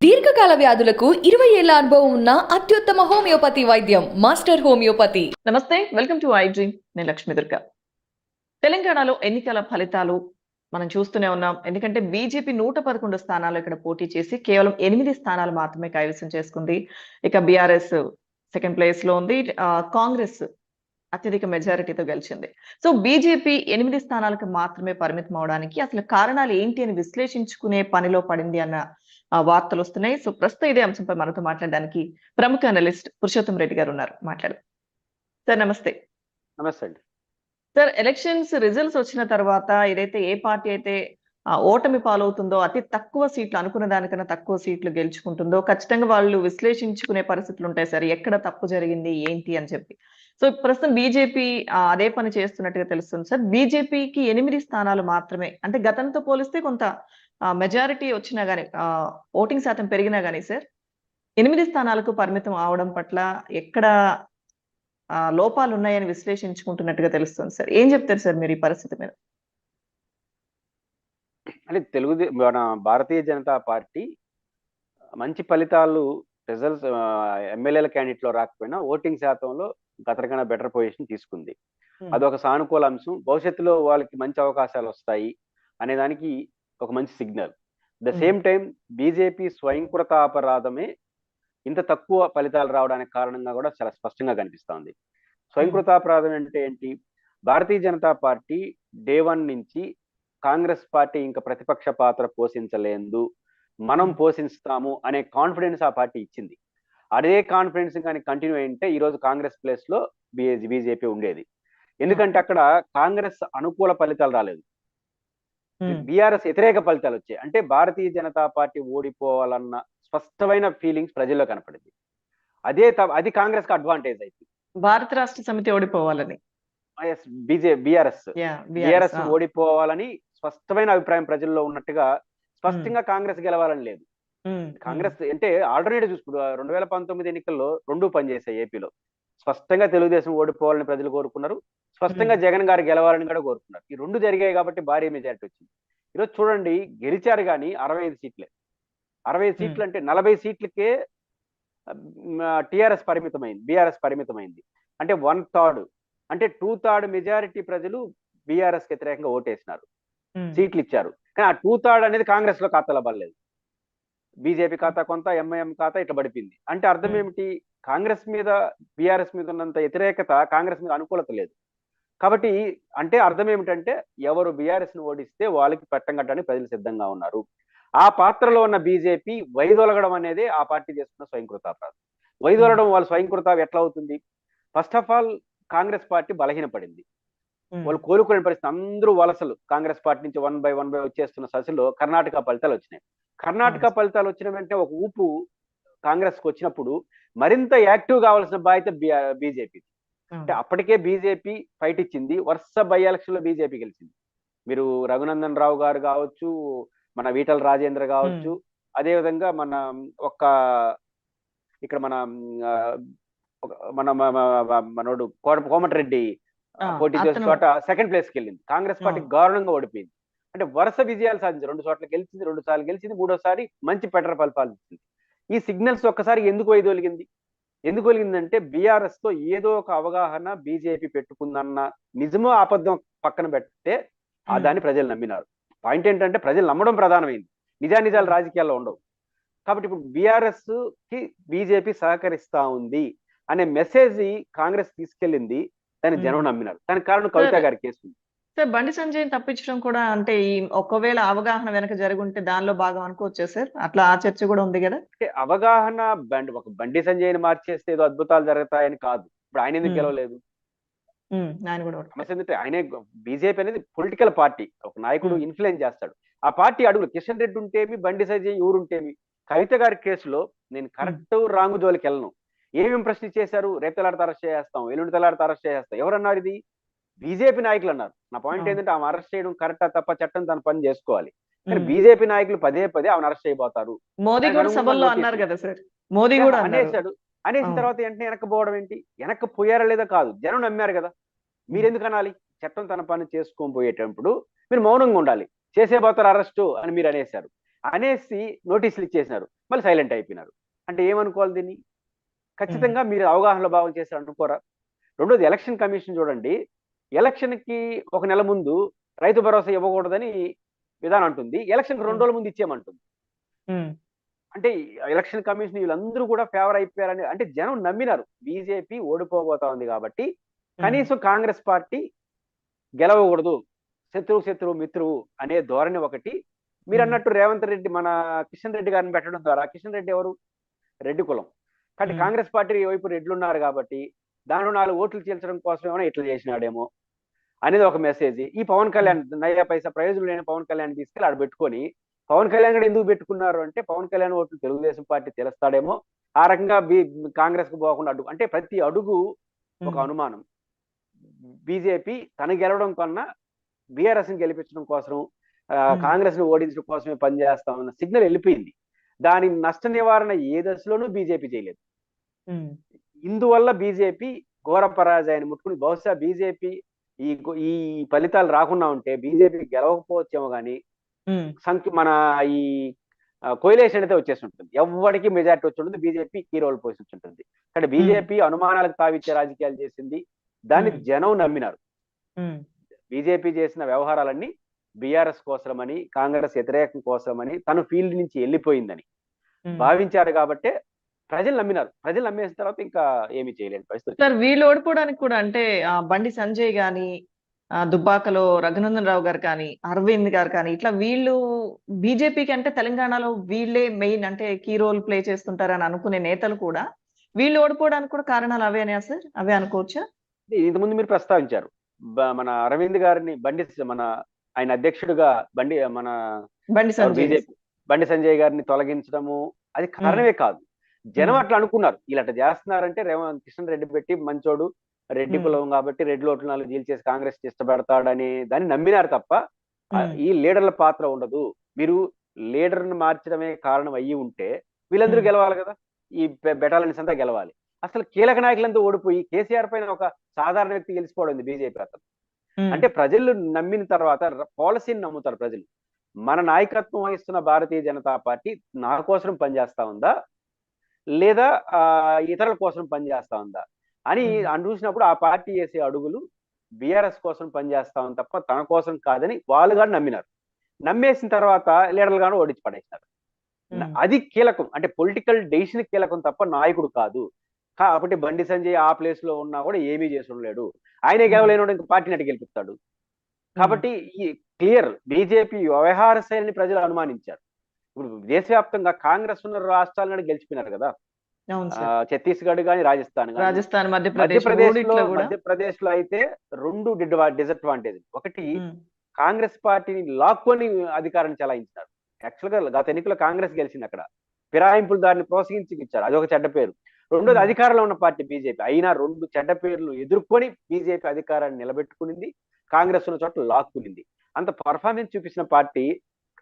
దీర్ఘకాల వ్యాధులకు 20 ఏళ్ల అనుభవం ఉన్న అత్యుత్తమ హోమియోపతి వైద్యం మాస్టర్ హోమియోపతి. నమస్తే, వెల్కమ్ టు ఐ డ్రీమ్. నేను లక్ష్మీ దుర్గా. తెలంగాణలో ఎన్నికల ఫలితాలు మనం చూస్తూనే ఉన్నాం. ఎందుకంటే బీజేపీ 111 స్థానాలు ఇక్కడ పోటీ చేసి కేవలం 8 స్థానాలు మాత్రమే కైవసం చేసుకుంది. ఇక బీఆర్ఎస్ సెకండ్ ప్లేస్ లో ఉంది. కాంగ్రెస్ అత్యధిక మెజారిటీతో గెలిచింది. సో బీజేపీ 8 స్థానాలకు మాత్రమే పరిమితం అవడానికి అసలు కారణాలు ఏంటి అని విశ్లేషించుకునే పనిలో పడింది అన్న వార్తలు వస్తున్నాయి. సో ప్రస్తుతం ఇదే అంశంపై మనతో మాట్లాడడానికి ప్రముఖ అనలిస్ట్ పురుషోత్తం రెడ్డి గారు ఉన్నారు. మాట్లాడు సార్. నమస్తే. నమస్తే అండి. సార్, ఎలక్షన్స్ రిజల్ట్స్ వచ్చిన తర్వాత ఏదైతే ఏ పార్టీ అయితే ఓటమి పాలవుతుందో, అతి తక్కువ సీట్లు అనుకున్న దానికన్నా తక్కువ సీట్లు గెలుచుకుంటుందో ఖచ్చితంగా వాళ్ళు విశ్లేషించుకునే పరిస్థితులు ఉంటాయి సార్, ఎక్కడ తప్పు జరిగింది ఏంటి అని చెప్పి. సో ప్రస్తుతం బీజేపీ అదే పని చేస్తున్నట్టుగా తెలుస్తుంది సార్. బీజేపీకి 8 స్థానాలు మాత్రమే, అంటే గతంతో పోలిస్తే కొంత మెజారిటీ వచ్చినా గానీ, ఓటింగ్ శాతం పెరిగినా గానీ సార్ 8 స్థానాలకు పరిమితం అవడం పట్ల ఎక్కడ లోపాలు ఉన్నాయని విశ్లేషించుకుంటున్నట్టుగా తెలుస్తుంది సార్. ఏం చెప్తారు సార్ మీరు ఈ పరిస్థితి మీద? అంటే మన భారతీయ జనతా పార్టీ మంచి ఫలితాలు రిజల్ట్స్ ఎమ్మెల్యేల క్యాండిడేట్ లో రాకపోయినా ఓటింగ్ శాతంలో గతకన్నా బెటర్ పొజిషన్ తీసుకుంది. అదొక సానుకూల అంశం. భవిష్యత్తులో వాళ్ళకి మంచి అవకాశాలు వస్తాయి అనే దానికి ఒక మంచి signal. The same time BJP స్వయంకృత అపరాధమే ఇంత తక్కువ ఫలితాలు రావడానికి కారణంగా కూడా చాలా స్పష్టంగా కనిపిస్తోంది. స్వయంకృతాపరాధం అంటే ఏంటి? భారతీయ జనతా పార్టీ డే 1 నుంచి కాంగ్రెస్ పార్టీ ఇంకా ప్రతిపక్ష పాత్ర పోషించలేదు, మనం పోషిస్తాము అనే కాన్ఫిడెన్స్ ఆ పార్టీ ఇచ్చింది. అదే కాన్ఫిడెన్స్ కానీ కంటిన్యూ అయింటే ఈరోజు కాంగ్రెస్ ప్లేస్ లో బీజేపీ ఉండేది. ఎందుకంటే అక్కడ కాంగ్రెస్ అనుకూల ఫలితాలు రాలేదు, బీఆర్ఎస్ వ్యతిరేక ఫలితాలు వచ్చాయి. అంటే భారతీయ జనతా పార్టీ ఓడిపోవాలన్న స్పష్టమైన ఫీలింగ్స్ ప్రజల్లో కనపడింది. అది కాంగ్రెస్ కి అడ్వాంటేజ్ అయితే భారత రాష్ట్ర సమితి ఓడిపోవాలని, బీఆర్ఎస్ ఓడిపోవాలని స్పష్టమైన అభిప్రాయం ప్రజల్లో ఉన్నట్టుగా స్పష్టంగా కాంగ్రెస్ గెలవాలని లేదు. కాంగ్రెస్ అంటే ఆల్టర్నేటివ్ చూసుకుంటూ 2019 ఎన్నికల్లో 2 పనిచేశాయి. ఏపీలో స్పష్టంగా తెలుగుదేశం ఓడిపోవాలని ప్రజలు కోరుకున్నారు, స్పష్టంగా జగన్ గారు గెలవాలని కూడా కోరుకున్నారు. ఈ 2 జరిగాయి కాబట్టి భారీ మెజారిటీ వచ్చింది. ఈరోజు చూడండి, గెలిచారు కానీ 65 సీట్లే. 65 సీట్లు అంటే 40 సీట్లకే టిఆర్ఎస్ పరిమితమైంది, బీఆర్ఎస్ పరిమితమైంది. అంటే 1/3 అంటే 2/3 మెజారిటీ ప్రజలు బీఆర్ఎస్ వ్యతిరేకంగా ఓటేసినారు, సీట్లు ఇచ్చారు. కానీ ఆ 2/3 అనేది కాంగ్రెస్ లో ఖాతాలో పడలేదు. బీజేపీ ఖాతా కొంత, ఎంఐఎం ఖాతా ఇట్లా పడిపోయింది. అంటే అర్థం ఏమిటి? కాంగ్రెస్ మీద బీఆర్ఎస్ మీద ఉన్నంత వ్యతిరేకత కాంగ్రెస్ మీద అనుకూలత లేదు. కాబట్టి అంటే అర్థం ఏమిటంటే ఎవరు బీఆర్ఎస్ ను ఓడిస్తే వాళ్ళకి పట్టం కట్టడానికి ప్రజలు సిద్ధంగా ఉన్నారు. ఆ పాత్రలో ఉన్న బీజేపీ వైదొలగడం అనేది ఆ పార్టీ చేస్తున్న స్వయంకృతాపరాధం. వైదొలగడం వాళ్ళ స్వయంకృత ఎట్లా అవుతుంది? First of all Congress party బలహీనపడింది, వాళ్ళు కోలుకునే పరిస్థితి. అందరూ వలసలు కాంగ్రెస్ పార్టీ నుంచి 1 బై 1 వచ్చేస్తున్న ససిలో కర్ణాటక ఫలితాలు వచ్చినాయి. కర్ణాటక ఫలితాలు వచ్చిన వెంటనే ఒక ఊపు కాంగ్రెస్ కు వచ్చినప్పుడు మరింత యాక్టివ్ కావాల్సిన బాధ్యత బీజేపీ. అంటే అప్పటికే బీజేపీ ఫైట్ ఇచ్చింది, వరుస బై ఎలక్షన్ లో బీజేపీ గెలిచింది. మీరు రఘునందన్ రావు గారు కావచ్చు, మన ఈటల రాజేంద్ర కావచ్చు, అదే విధంగా మన ఇక్కడ మనోడు కోమటిరెడ్డి పోటీ చేసిన చోట సెకండ్ ప్లేస్కి వెళ్ళింది. కాంగ్రెస్ పార్టీ దారుణంగా ఓడిపోయింది. అంటే వరుస విజయాలు సాధించింది. 2 చోట్ల గెలిచింది, 2 సార్లు గెలిచింది, 3వసారి మంచి బెటర్ ఫలితాలు ఇచ్చింది. ఈ సిగ్నల్స్ ఒక్కసారి ఎందుకు వైదొలిగింది? ఎందుకు వెలిగిందంటే బీఆర్ఎస్ తో ఏదో ఒక అవగాహన బీజేపీ పెట్టుకుందన్న నిజమో అబద్ధం పక్కన పెడితే దాన్ని ప్రజలు నమ్మినారు. పాయింట్ ఏంటంటే ప్రజలు నమ్మడం ప్రధానమైంది, నిజాలు రాజకీయాల్లో ఉండవు. కాబట్టి ఇప్పుడు బీఆర్ఎస్ కి బీజేపీ సహకరిస్తా ఉంది అనే మెసేజ్ కాంగ్రెస్ తీసుకెళ్ళింది, దాన్ని జనం నమ్మినారు. దానికి కారణం కవిత గారి కేసు. సార్, బండి సంజయ్ తప్పించడం కూడా అంటే ఈ ఒకవేళ అవగాహన వెనక జరుగుంటే దానిలో భాగం అనుకోవచ్చా సార్? అట్లా ఆ చర్చ కూడా ఉంది కదా. అంటే అవగాహన బండి సంజయ్ని మార్చేస్తే ఏదో అద్భుతాలు జరుగుతాయని కాదు. ఇప్పుడు ఆయన ఎందుకు గెలవలేదు? సమస్య ఏంటంటే ఆయనే, బీజేపీ అనేది పొలిటికల్ పార్టీ, ఒక నాయకుడు ఇన్ఫ్లుయెన్స్ చేస్తాడు. ఆ పార్టీ అడుగులు కిషన్ రెడ్డి ఉంటేమి, బండి సంజయ్ ఊరుంటేమి. కవిత గారి కేసులో నేను కరెక్ట్ రాంగ్ జోలికి వెళ్ళను. ఏమేమి ప్రశ్న చేశారు? రేపు తెల్లాడితే అరెస్ట్ చేస్తాం, ఎల్లుండి తెల్లాడితే అరెస్ట్ చేస్తాం. ఎవరన్నారు ఇది? బీజేపీ నాయకులు అన్నారు. నా పాయింట్ ఏంటంటే ఆమె అరెస్ట్ చేయడం కరెక్టా తప్ప, చట్టం తన పని చేసుకోవాలి. కానీ బీజేపీ నాయకులు పదే ఆమెను అరెస్ట్ చేయబోతారు. మోదీ కూడా సభల్లో అన్నారు కదా సార్, మోదీ కూడా అనేసాడు. అనేసిన తర్వాత వెంటనే వెనక్కిపోవడం ఏంటి? వెనక్కి పోయారా లేదా కాదు, జనం నమ్మారు కదా. మీరెందుకు అనాలి? చట్టం తన పని చేసుకోని పోయేటప్పుడు మీరు మౌనంగా ఉండాలి. చేసేపోతారు అరెస్టు అని మీరు అనేశారు. అనేసి నోటీసులు ఇచ్చేసినారు, మళ్ళీ సైలెంట్ అయిపోయినారు. అంటే ఏమనుకోవాలి దీన్ని? ఖచ్చితంగా మీరు అవగాహన భావం చేసి అనుకోరా? రెండోది ఎలక్షన్ కమిషన్ చూడండి, ఎలక్షన్కి ఒక నెల ముందు రైతు భరోసా ఇవ్వకూడదని విధానం అంటుంది, ఎలక్షన్ 2 రోజుల ముందు ఇచ్చేయమంటుంది. అంటే ఎలక్షన్ కమిషన్ వీళ్ళందరూ కూడా ఫేవర్ అయిపోయారని, అంటే జనం నమ్మినారు బీజేపీ ఓడిపోబోతా ఉంది కాబట్టి కనీసం కాంగ్రెస్ పార్టీ గెలవకూడదు, శత్రువు మిత్రువు అనే ధోరణి ఒకటి. మీరు అన్నట్టు రేవంత్ రెడ్డి మన కిషన్ రెడ్డి గారిని పెట్టడం ద్వారా, కిషన్ రెడ్డి ఎవరు? రెడ్డి కులం. కాబట్టి కాంగ్రెస్ పార్టీ వైపు రెడ్లు ఉన్నారు కాబట్టి దానిలో 4 ఓట్లు చీల్చడం కోసం ఏమైనా ఇట్లా చేసినాడేమో అనేది ఒక మెసేజ్. ఈ పవన్ కళ్యాణ్ నయ్యా పైసా ప్రయోజనం లేని పవన్ కళ్యాణ్ తీసుకెళ్ళి ఆడ పెట్టుకొని, పవన్ కళ్యాణ్ కూడా ఎందుకు పెట్టుకున్నారు అంటే పవన్ కళ్యాణ్ ఓట్లు తెలుగుదేశం పార్టీ తెలుస్తాడేమో, ఆ రకంగా కాంగ్రెస్ కు పోకుండా అడుగు, అంటే ప్రతి అడుగు ఒక అనుమానం. బీజేపీ తన గెలవడం కన్నా బీఆర్ఎస్ ని గెలిపించడం కోసం, కాంగ్రెస్ ను ఓడించడం కోసమే పనిచేస్తామన్న సిగ్నల్ వెళ్ళిపోయింది. దాని నష్ట నివారణ ఏ దశలోనూ బీజేపీ చేయలేదు. ఇందువల్ల బీజేపీ ఘోర పరాజయాన్ని ముట్టుకుని, బహుశా బీజేపీ ఈ ఫలితాలు రాకుండా ఉంటే బీజేపీ గెలవకపోవచ్చేమో కానీ మన ఈ కోయిలేషన్ అయితే వచ్చేసి ఉంటుంది, ఎవరికి మెజార్టీ వచ్చి ఉంటుంది, బీజేపీ కీ రోల్ పోసి ఉంటుంది. కానీ బీజేపీ అనుమానాలకు తావిచ్చే రాజకీయాలు చేసింది, దాన్ని జనం నమ్మినారు. బీజేపీ చేసిన వ్యవహారాలన్నీ బీఆర్ఎస్ కోసమని, కాంగ్రెస్ వ్యతిరేకం కోసమని, తను ఫీల్డ్ నుంచి వెళ్ళిపోయిందని భావించారు కాబట్టి ప్రజలు నమ్మినారు. ప్రజలు నమ్మేసిన తర్వాత ఇంకా ఏమీ చేయలేని పరిస్థితి. సార్, వీళ్ళు ఓడిపోవడానికి కూడా అంటే బండి సంజయ్ గాని, దుబ్బాకలో రఘునందన్ రావు గారు కానీ, అరవింద్ గారు కానీ, ఇట్లా వీళ్ళు బీజేపీకి అంటే తెలంగాణలో వీళ్ళే మెయిన్ అంటే కీ రోల్ ప్లే చేస్తుంటారని అనుకునే నేతలు కూడా వీళ్ళు ఓడిపోవడానికి కూడా కారణాలు అవేనా సార్? అవే అనుకోవచ్చా? ఇంతకుముందు మీరు ప్రస్తావించారు మన అరవింద్ గారిని, మన ఆయన అధ్యక్షుడిగా బండి సంజయ్ గారిని తొలగించడము అది కారణమే కాదు. జనం అట్లా అనుకున్నారు, వీళ్ళు అట్లా చేస్తున్నారంటే కిషన్ రెడ్డి పెట్టి మంచోడు, రెడ్డి కులం కాబట్టి రెడ్డి ఓట్లు 4 జీల్ కాంగ్రెస్ ఇష్టపడతాడని దాన్ని నమ్మినారు తప్ప ఈ లీడర్ల పాత్ర ఉండదు. మీరు లీడర్ని మార్చడమే కారణం అయ్యి ఉంటే వీళ్ళందరూ గెలవాలి కదా, ఈ బెటాలియన్స్ అంతా గెలవాలి. అసలు కీలక నాయకులంతా ఓడిపోయి కేసీఆర్ పైన ఒక సాధారణ వ్యక్తి గెలిచిపోవడం బీజేపీ అతను. అంటే ప్రజలు నమ్మిన తర్వాత పాలసీని నమ్ముతారు ప్రజలు. మన నాయకత్వం వహిస్తున్న భారతీయ జనతా పార్టీ నా కోసం పనిచేస్తా ఉందా లేదా ఇతరుల కోసం పనిచేస్తా ఉందా అని చూసినప్పుడు ఆ పార్టీ చేసే అడుగులు బీఆర్ఎస్ కోసం పనిచేస్తామని తప్ప తన కోసం కాదని వాళ్ళు కూడా నమ్మినారు. నమ్మేసిన తర్వాత లీడర్లు గాను ఓడించి పడేసినారు. అది కీలకం, అంటే పొలిటికల్ డెసిషన్ కీలకం తప్ప నాయకుడు కాదు. కాబట్టి బండి సంజయ్ ఆ ప్లేస్ లో ఉన్నా కూడా ఏమీ చేసి ఉండలేడు, ఆయనే గెలవలేని ఇంకా పార్టీని అటు గెలిపిస్తాడు. కాబట్టి ఈ క్లియర్ బీజేపీ వ్యవహార శైలిని ప్రజలు అనుమానించారు. ఇప్పుడు దేశవ్యాప్తంగా కాంగ్రెస్ ఉన్న రాష్ట్రాలను గెలిచిపోయినారు కదా, ఛత్తీస్గఢ్ కానీ రాజస్థాన్ మధ్యప్రదేశ్ లో అయితే 2 డిసడ్వాంటేజ్. ఒకటి, కాంగ్రెస్ పార్టీని లాక్కొని అధికారాన్ని చలాయించారు. యాక్చువల్ గా గత ఎన్నికల్లో కాంగ్రెస్ గెలిచింది, అక్కడ ఫిరాయింపులు దాన్ని ప్రోత్సహించారు, అది ఒక చెడ్డ పేరు. రెండోది, అధికారంలో ఉన్న పార్టీ బీజేపీ అయినా 2 చెడ్డ పేర్లు ఎదుర్కొని బీజేపీ అధికారాన్ని నిలబెట్టుకునింది, కాంగ్రెస్ ఉన్న చోట లాక్కునింది. అంత పర్ఫార్మెన్స్ చూపించిన పార్టీ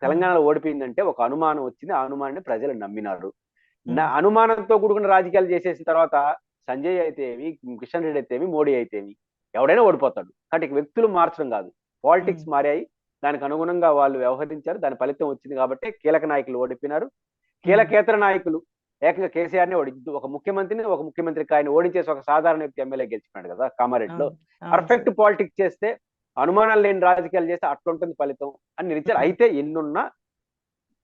తెలంగాణలో ఓడిపోయిందంటే ఒక అనుమానం వచ్చింది, ఆ అనుమానాన్ని ప్రజలు నమ్మినారు. అనుమానంతో కూడుకున్న రాజకీయాలు చేసేసిన తర్వాత సంజయ్ అయితేమి, కిషన్ రెడ్డి అయితేమి, మోడీ అయితేమి ఎవడైనా ఓడిపోతాడు. కాబట్టి వ్యక్తులు మార్చడం కాదు, పాలిటిక్స్ మారాయి, దానికి అనుగుణంగా వాళ్ళు వ్యవహరించారు, దాని ఫలితం వచ్చింది. కాబట్టి కీలక నాయకులు ఓడిపోయినారు. కీలకేతర నాయకులు ఏకంగా కేసీఆర్ ని ఓడించు, ఒక ముఖ్యమంత్రికి ఆయన ఓడించేసి ఒక సాధారణ వ్యక్తి ఎమ్మెల్యే గెలిచిపోయాడు కదా కామారెడ్డిలో. పర్ఫెక్ట్ పాలిటిక్స్ చేస్తే, అనుమానాలు లేని రాజకీయాలు చేస్తే అట్లుంటుంది ఫలితం అని నిలిచారు. అయితే ఎన్నున్నా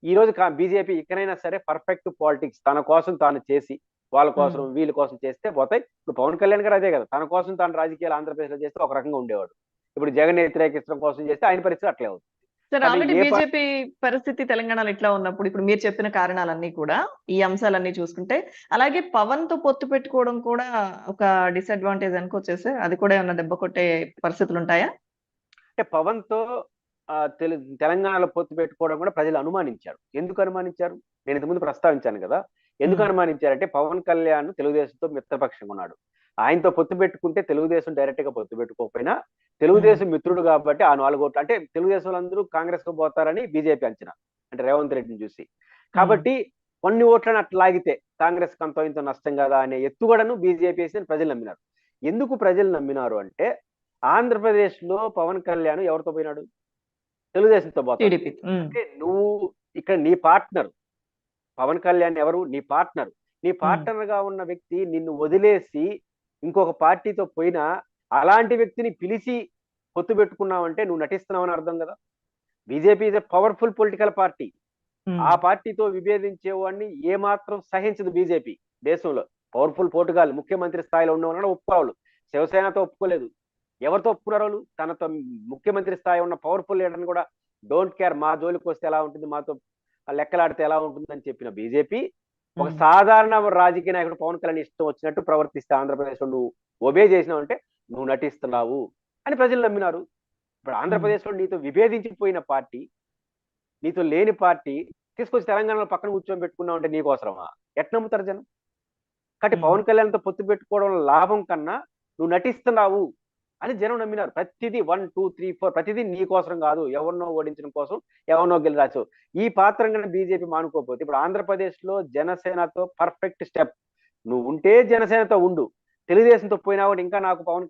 ఈ రోజు బీజేపీ ఇకనైనా సరే పర్ఫెక్ట్ పాలిటిక్స్ తన కోసం తాను చేసి, వాళ్ళ కోసం వీళ్ళ కోసం చేస్తే పోతాయి. ఇప్పుడు పవన్ కళ్యాణ్ గారు అదే కదా, తన కోసం తాను రాజకీయాలు ఆంధ్రప్రదేశ్ లో చేస్తే ఒక రకంగా ఉండేవాడు, ఇప్పుడు జగన్ వ్యతిరేకించడం కోసం చేస్తే ఆయన పరిస్థితి అట్లే అవుతుంది. సార్, ఆల్రెడీ బీజేపీ పరిస్థితి తెలంగాణలో ఇట్లా ఉన్నప్పుడు ఇప్పుడు మీరు చెప్పిన కారణాలన్నీ కూడా, ఈ అంశాలన్నీ చూసుకుంటే, అలాగే పవన్ తో పొత్తు పెట్టుకోవడం కూడా ఒక డిసడ్వాంటేజ్ అనుకోవచ్చు సార్. అది కూడా ఏమన్నా దెబ్బ కొట్టే పరిస్థితులు ఉంటాయా? అంటే పవన్ తో తెలంగాణలో పొత్తు పెట్టుకోవడం కూడా ప్రజలు అనుమానించారు. ఎందుకు అనుమానించారు? నేను ఇంతకుముందు ప్రస్తావించాను కదా, ఎందుకు అనుమానించారంటే పవన్ కళ్యాణ్ తెలుగుదేశంతో మిత్రపక్షంగా ఉన్నాడు. ఆయనతో పొత్తు పెట్టుకుంటే తెలుగుదేశం డైరెక్ట్ గా పొత్తు పెట్టుకోకపోయినా తెలుగుదేశం మిత్రుడు కాబట్టి ఆ 4 ఓట్లు, అంటే తెలుగుదేశం అందరూ కాంగ్రెస్ కు పోతారని బీజేపీ అంచనా, అంటే రేవంత్ రెడ్డిని చూసి. కాబట్టి కొన్ని ఓట్లను అట్లా లాగితే కాంగ్రెస్ కంతో ఇంత నష్టం కదా అనే ఎత్తుగడను బీజేపీ ప్రజలు నమ్మినారు. ఎందుకు ప్రజలు నమ్మినారు అంటే, ఆంధ్రప్రదేశ్ లో పవన్ కళ్యాణ్ ఎవరితో పోయినాడు? తెలుగుదేశంతో పోతాడు. అంటే నువ్వు ఇక్కడ నీ పార్ట్నర్ పవన్ కళ్యాణ్ ఎవరు? నీ పార్ట్నర్. నీ పార్ట్నర్ గా ఉన్న వ్యక్తి నిన్ను వదిలేసి ఇంకొక పార్టీతో పోయినా అలాంటి వ్యక్తిని పిలిచి పొత్తు పెట్టుకున్నావంటే నువ్వు నటిస్తున్నావని అర్థం కదా. BJP is a powerful political party. ఆ పార్టీతో విభేదించేవాడిని ఏమాత్రం సహించదు బీజేపీ. దేశంలో పవర్ఫుల్ పోటుగాళ్ళు ముఖ్యమంత్రి స్థాయిలో ఉన్న వాళ్ళని ఒప్పుకోవాలి. శివసేనతో ఒప్పుకోలేదు. ఎవరితో ఒప్పుకున్నారు వాళ్ళు? తనతో ముఖ్యమంత్రి స్థాయి ఉన్న పవర్ఫుల్ లీడర్ని కూడా డోంట్ కేర్, మా జోలికి వస్తే ఎలా ఉంటుంది, మాతో లెక్కలాడితే ఎలా ఉంటుందని చెప్పిన బీజేపీ ఒక సాధారణ రాజకీయ నాయకుడు పవన్ కళ్యాణ్ ఇష్టం వచ్చినట్టు ప్రవర్తిస్తే ఆంధ్రప్రదేశ్లో నువ్వు ఒబే చేసినావు అంటే నువ్వు నటిస్తున్నావు అని ప్రజలు నమ్మినారు. ఇప్పుడు ఆంధ్రప్రదేశ్లో నీతో విభేదించిపోయిన పార్టీ, నీతో లేని పార్టీ తీసుకొచ్చి తెలంగాణలో పక్కన కూర్చొని పెట్టుకున్నావు అంటే నీకు అవసరమా? ఎట్ నమ్ముతారు జనం? కాబట్టి పవన్ కళ్యాణ్తో పొత్తు పెట్టుకోవడం లాభం కన్నా నువ్వు నటిస్తున్నావు అని జనం నమ్మినారు. ప్రతిదీ 1, 2, 3, 4 ప్రతిదీ నీ కోసం కాదు, ఎవరినో ఓడించడం కోసం, ఎవరినో గెలిచావు. ఈ పాత్రంగా బీజేపీ మానుకోకపోతే ఇప్పుడు ఆంధ్రప్రదేశ్ లో జనసేనతో పర్ఫెక్ట్ స్టెప్. నువ్వు ఉంటే జనసేనతో ఉండు, తెలుగుదేశంతో పోయినా కూడా ఇంకా నాకు పవన్ కళ్యాణ్